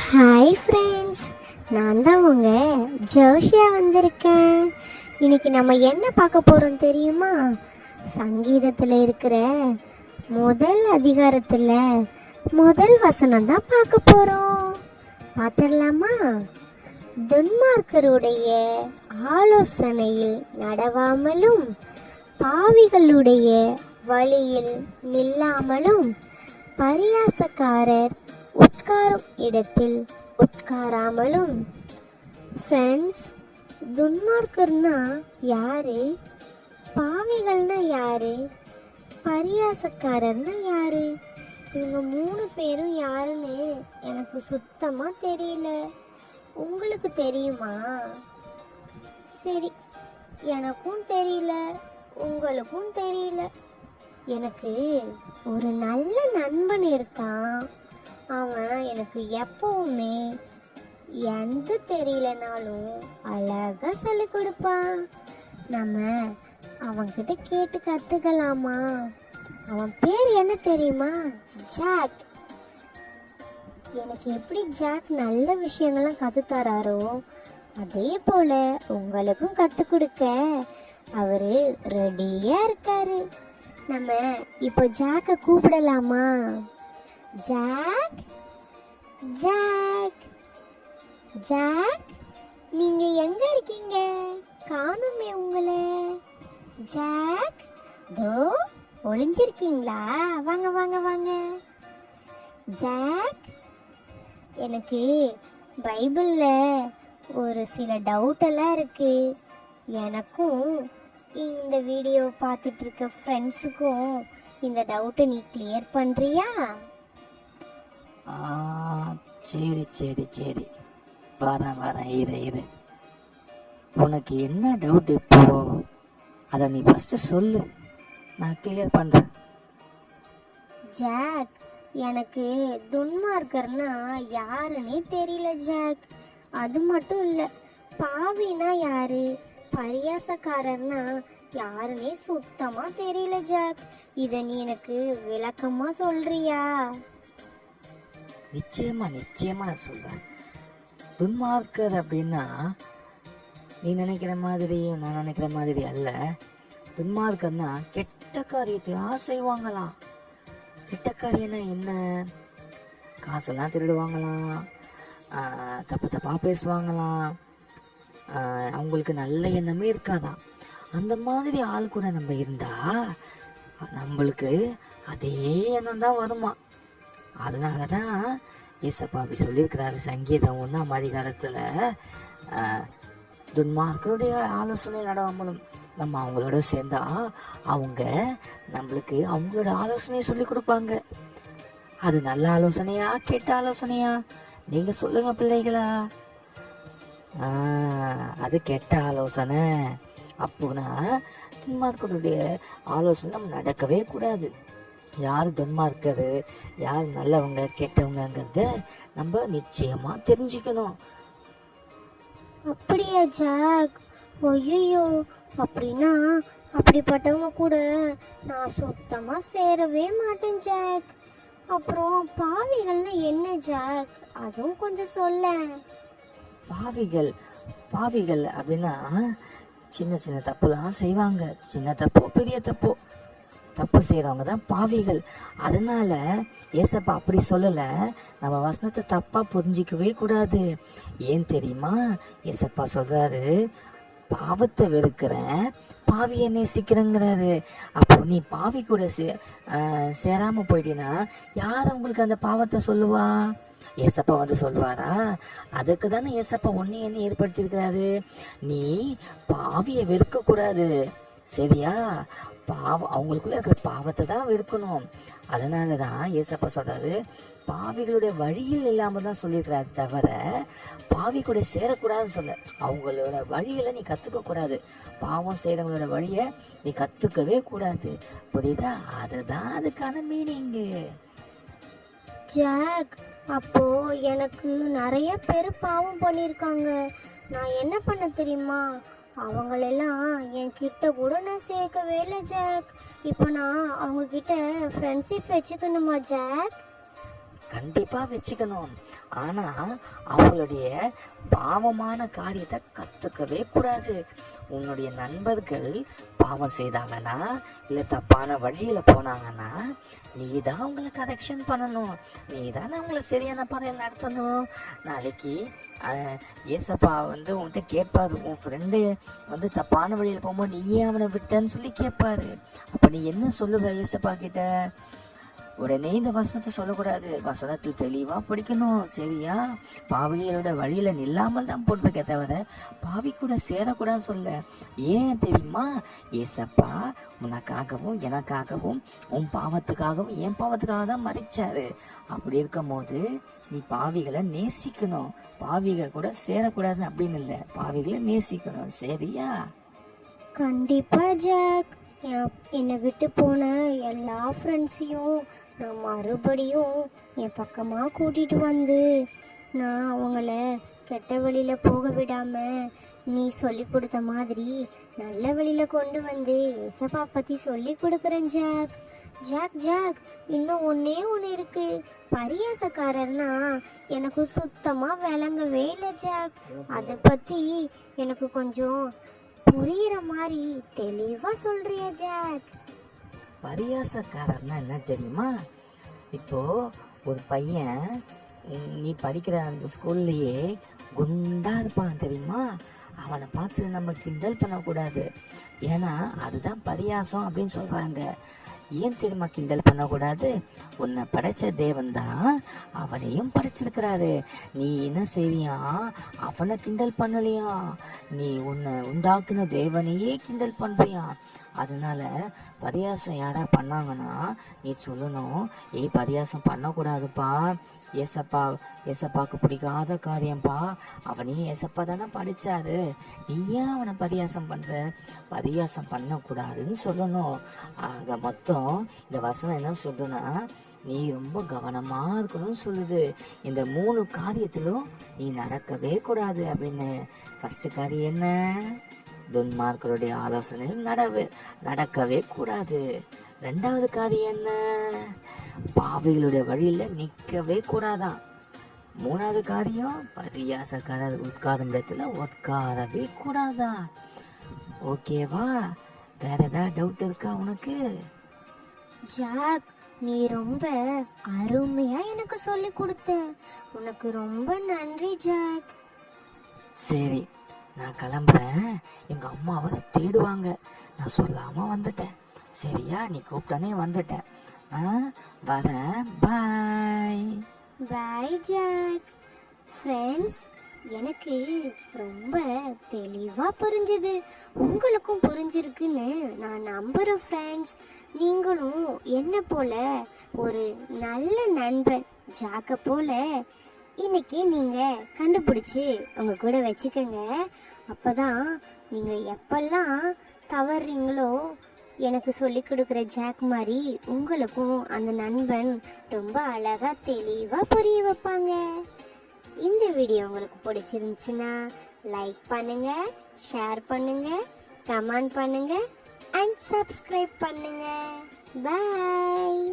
Hi friends, நான் தான் உங்க ஜோஷியா வந்திருக்கேன். இன்னைக்கு நம்ம என்ன பார்க்க போகிறோம் தெரியுமா? சங்கீதத்தில் இருக்கிற முதல் அதிகாரத்தில் முதல் வசனம் தான் பார்க்க போகிறோம். பார்த்துடலாமா? துன்மார்க்கருடைய ஆலோசனையில் நடவாமலும் பாவிகளுடைய வழியில் நில்லாமலும் பரியாசக்காரர் உட்காரும் இடத்தில் உட்காராமலும். ஃப்ரெண்ட்ஸ், துன்மார்க்கர்னா யாரு? பாவிகள்னா யாரு? பரியாசக்காரர்னா யாரு? இவங்க 3 பேரும் யாருன்னு எனக்கு சுத்தமா தெரியல. உங்களுக்கு தெரியுமா? சரி, எனக்கும் தெரியல, உங்களுக்கும் தெரியல. எனக்கு ஒரு நல்ல நண்பன் இருக்கான். அவன் எனக்கு எப்பவுமே எந்த தெரியலனாலும் அழகா சொல்லி கொடுப்பான். நம்ம அவன்கிட்ட கேட்டு கத்துக்கலாமா? அவன் பேர் என்ன தெரியுமா? ஜாக். எனக்கு எப்படி ஜாக் நல்ல விஷயங்கள்லாம் கற்றுத்தராரோ, அதே போல உங்களுக்கும் கற்றுக் கொடுக்க அவரு ரெடியா இருக்காரு. நம்ம இப்போ ஜாக்கை கூப்பிடலாமா? ஜாக், ஜாக், ஜாக், நீங்க எங்க இருக்கீங்க? காணுமே உங்களை. ஜாக், தோ ஒளிஞ்சிருக்கீங்களா? வாங்க வாங்க வாங்க. ஜாக், எனக்கு பைபிள்ல ஒரு சில டவுட்டெல்லாம் இருக்கு. எனக்கும் இந்த வீடியோ பார்த்துட்டு இருக்க ஃப்ரெண்ட்ஸுக்கும் இந்த டவுட்டை நீ கிளியர் பண்ணுறியா? சரி சரி சரி, வரேன் இரு. உனக்கு என்ன டவுட் இப்போ? அதை நீ ஃபஸ்ட்டு சொல்லு, நான் கிளியர் பண்ணுறேன். ஜாக், எனக்கு துன்மார்க்கர்னா யாருன்னே தெரியல ஜாக். அது மட்டும் இல்லை, பாவினா யாரு, பரியாசக்காரர்னா யாருன்னே சுத்தமா தெரியல ஜாக். இதை நீ எனக்கு விளக்கமா சொல்றியா? நிச்சயமா நான் சொல்றேன். துன்மார்க்கர் அப்படின்னா நீ நினைக்கிற மாதிரி நான் நினைக்கிற மாதிரி அல்ல. துன்மார்க்கர்னா கெட்ட காரியத்தை செய்வாங்களாம். கெட்ட காரியம்னா என்ன? காசெல்லாம் திருடுவாங்களாம், தப்பா பேசுவாங்களாம், அவங்களுக்கு நல்ல எண்ணமே இருக்காதான். அந்த மாதிரி ஆள் கூட நம்ம இருந்தா நம்மளுக்கு அதே எண்ணம் தான் வருமா. அதனாலதான் ஏசப்பா அப்படி சொல்லியிருக்கிறாரு. சங்கீதம் 1ஆம் அதிகாரத்துல துன்மார்க்கருடைய ஆலோசனை நடவாமலும் நம்ம அவங்களோட சேர்ந்தா அவங்க நம்மளுக்கு அவங்களோட ஆலோசனையை சொல்லி கொடுப்பாங்க. அது நல்ல ஆலோசனையா கெட்ட ஆலோசனையா? நீங்க சொல்லுங்க பிள்ளைகளா. அது கெட்ட ஆலோசனை. அப்போனா துன்மார்க்கருடைய ஆலோசனை நம்ம நடக்கவே கூடாது. யார் துன்மார்க்கரு, யார் நல்லவங்க கெட்டவங்கிறத நம்ம நிச்சயமா தெரிஞ்சுக்கணும். அப்படியா ஜாக்? ஐயோ, அப்படின்னா அப்படிப்பட்டவங்க கூட நான் சுத்தமா சேரவே மாட்டேன் ஜாக். அப்புறம் பாவிகள்னா என்ன ஜாக்? அதுவும் கொஞ்சம் சொல்ல. பாவிகள் அப்படின்னா சின்ன தப்புலாம் செய்வாங்க. சின்ன தப்போ பெரிய தப்பு செய்யறவங்க தான் பாவிகள். அதனால ஏசப்பா அப்படி சொல்லல. நம்ம வசனத்தை தப்பா புரிஞ்சிக்கவே கூடாது. ஏன் தெரியுமா? ஏசப்பா சொல்றாரு, பாவத்தை வெறுக்கிறேன், பாவியை நேசிக்கிறேங்கிறாரு. அப்போ நீ பாவி கூட சேராம போயிட்டீன்னா யார் உங்களுக்கு அந்த பாவத்தை சொல்லுவா? ஏசப்பா வந்து சொல்லுவாரா? அதுக்கு தானே ஏசப்பா என்ன ஏற்படுத்தியிருக்கிறாரு. நீ பாவியை வெறுக்க கூடாது, சரியா? அவங்களுக்குள்ள இருக்கிற பாவத்தை தான் வெறுக்கணும். அதனாலதான் ஏசப்பா சொல்றாரு, பாவிகளுடைய வழியில் இல்லாம தான் சொல்லியிருக்கிறாரு, தவிர பாவி கூட சேரக்கூடாதுன்னு சொல்ல. அவங்களோட வழியில நீ கத்துக்க கூடாது. பாவம் செய்யறவங்களோட வழிய நீ கத்துக்கவே கூடாது. புரியுதா? அதுதான் அதுக்கான மீனிங்கு. ஜாக், அப்போ எனக்கு நிறைய பேர் பாவம் பண்ணியிருக்காங்க. நான் என்ன பண்ண தெரியுமா? அவங்களெல்லாம் என் கிட்ட கூட நான் சேர்க்கவே இல்லை ஜாக். இப்போ நான் அவங்க கிட்ட ஃப்ரெண்ட்ஷிப் வச்சுக்கணுமா ஜாக்? கண்டிப்பா வச்சுக்கணும். ஆனா அவங்களுடைய பாவமான காரியத்தை கத்துக்கவே கூடாது. உன்னுடைய நண்பர்கள் பாவம் செய்தாங்கன்னா இல்ல தப்பான வழியில போனாங்கன்னா நீ தான் அவங்கள கரெக்ஷன் பண்ணணும். நீ தானே அவங்கள சரியான பாதையில் நடத்தணும். நாளைக்கு ஏசப்பா உன்கிட்ட கேட்பாரு, உன் ஃப்ரெண்டு தப்பான வழியில போகும்போது நீ ஏன் அவனை விட்டன்னு சொல்லி கேட்பாரு. அப்ப நீ என்ன சொல்லுவ ஏசப்பா கிட்ட? உடனே இந்த வசனத்தை சொல்லக்கூடாது. வசனத்தில் தெளிவா படிக்கணும், சரியா? பாவிகளோட வழியில நில்லாமல் தான் போடுறதுக்கே தவிர பாவி கூட சேரக்கூடாதுன்னு சொல்ல. ஏன் தெரியுமா? ஏசப்பா உனக்காகவும் எனக்காகவும் உன் பாவத்துக்காகவும் என் பாவத்துக்காக தான் மறிச்சாரு. அப்படி இருக்கும் போது நீ பாவிகளை நேசிக்கணும். பாவிகள் கூட சேரக்கூடாது அப்படின்னு இல்லை, பாவிகளை நேசிக்கணும், சரியா? கண்டிப்பா ஜாக். என்னை விட்டு போன எல்லா ஃப்ரெண்ட்ஸையும் நான் மறுபடியும் என் பக்கமாக கூட்டிகிட்டு வந்து நான் அவங்கள கெட்ட வழியில் போக விடாமல் நீ சொல்லி கொடுத்த மாதிரி நல்ல வழியில் கொண்டு வந்து ஏசப்பா பற்றி சொல்லி கொடுக்குறேன் ஜாக். ஜாக் ஜாக் இன்னும் ஒன்றே ஒன்று இருக்குது. பரியாசக்காரர்னா எனக்கு சுத்தமாக விளங்கவே இல்லை ஜாக். அதை பற்றி எனக்கு கொஞ்சம் புரியுற மாதிரி தெளிவா சொல்றியா ஜாக்? பரியாசக்காரர்னா என்ன தெரியுமா? இப்போ ஒரு பையன் நீ படிக்கிற அந்த ஸ்கூல்லையே குண்டா இருப்பான் தெரியுமா? அவனை பார்த்து நம்ம கிண்டல் பண்ணக்கூடாது. ஏன்னா அதுதான் பரியாசம் அப்படின்னு சொல்றாங்க. ஏன் தெரியுமா கிண்டல் பண்ணக்கூடாது? உன்னை படைச்ச தேவன் தான் அவனையும் படைச்சிருக்கிறாரு. நீ என்ன செய்றியா? அவனை கிண்டல் பண்ணலையா? நீ உன்னை உண்டாக்குன தேவனையே கிண்டல் பண்றியா? அதனால பரியாசம் யாரா பண்ணாங்கன்னா நீ சொல்லணும், பரியாசம் பண்ணக்கூடாதுப்பா, ஏசப்பாக்கு பிடிக்காத காரியம்ப்பா, அவனையும் ஏசப்பா தானே படிச்சாரு, நீ ஏன் அவனை பரியாசம் பண்ற? பரியாசம் பண்ணக்கூடாதுன்னு சொல்லணும். ஆக மொத்தம் இந்த வசனம் என்ன சொல்லுன்னா, நீ ரொம்ப கவனமா இருக்கணும்னு சொல்லுது. இந்த 3 காரியத்திலும் நீ நடக்கவே கூடாது அப்படின்னு. ஃபர்ஸ்ட் காரியம் என்ன? துன்மார்க்கருடைய ஆலோசனையில் நடக்கவே கூடாது. 2வது காரியம் என்ன? பாவிகளுடைய வழியில நிக்கவே கூடாதான். 3வது காரியம் பரியாசக்காரர் உட்காரும் இடத்துல உட்காரவே கூடாதான். ஓகேவா? வேற ஏதாவது டவுட் இருக்கா உனக்கு? ஜாக், நீ ரொம்ப அருமையா எனக்கு சொல்லி கொடுத்த. உனக்கு ரொம்ப நன்றி ஜாக். சரி, நான் கிளம்புறேன். எங்க அம்மாவை தேடுவாங்க. நான் சொல்லாம வந்துட்டேன், சரியா? நீ கூப்பிட்டானே வந்துட்டேன். வரேன். பாய். பாய் ஜாக். ஃப்ரெண்ட்ஸ், எனக்கு ரொம்ப தெளிவா புரிஞ்சுது. உங்களுக்கும் புரிஞ்சிருக்குன்னு நான் நம்புறேன் ஃப்ரெண்ட்ஸ். நீங்களும் என்ன போல ஒரு நல்ல நண்பன் ஜாக்க போல இன்னைக்கு நீங்க கண்டுபிடிச்சு உங்க கூட வச்சுக்கோங்க. அப்பதான் நீங்க எப்பெல்லாம் தவறுறீங்களோ எனக்கு சொல்லி கொடுக்குற ஜாக் மாதிரி உங்களுக்கும் அந்த நண்பன் ரொம்ப அழகா தெளிவா புரிய வைப்பாங்க. இந்த வீடியோ உங்களுக்கு பிடிச்சிருந்துச்சுன்னா லைக் பண்ணுங்க, ஷேர் பண்ணுங்க, கமெண்ட் பண்ணுங்க அண்ட் சப்ஸ்கிரைப் பண்ணுங்க. பாய்.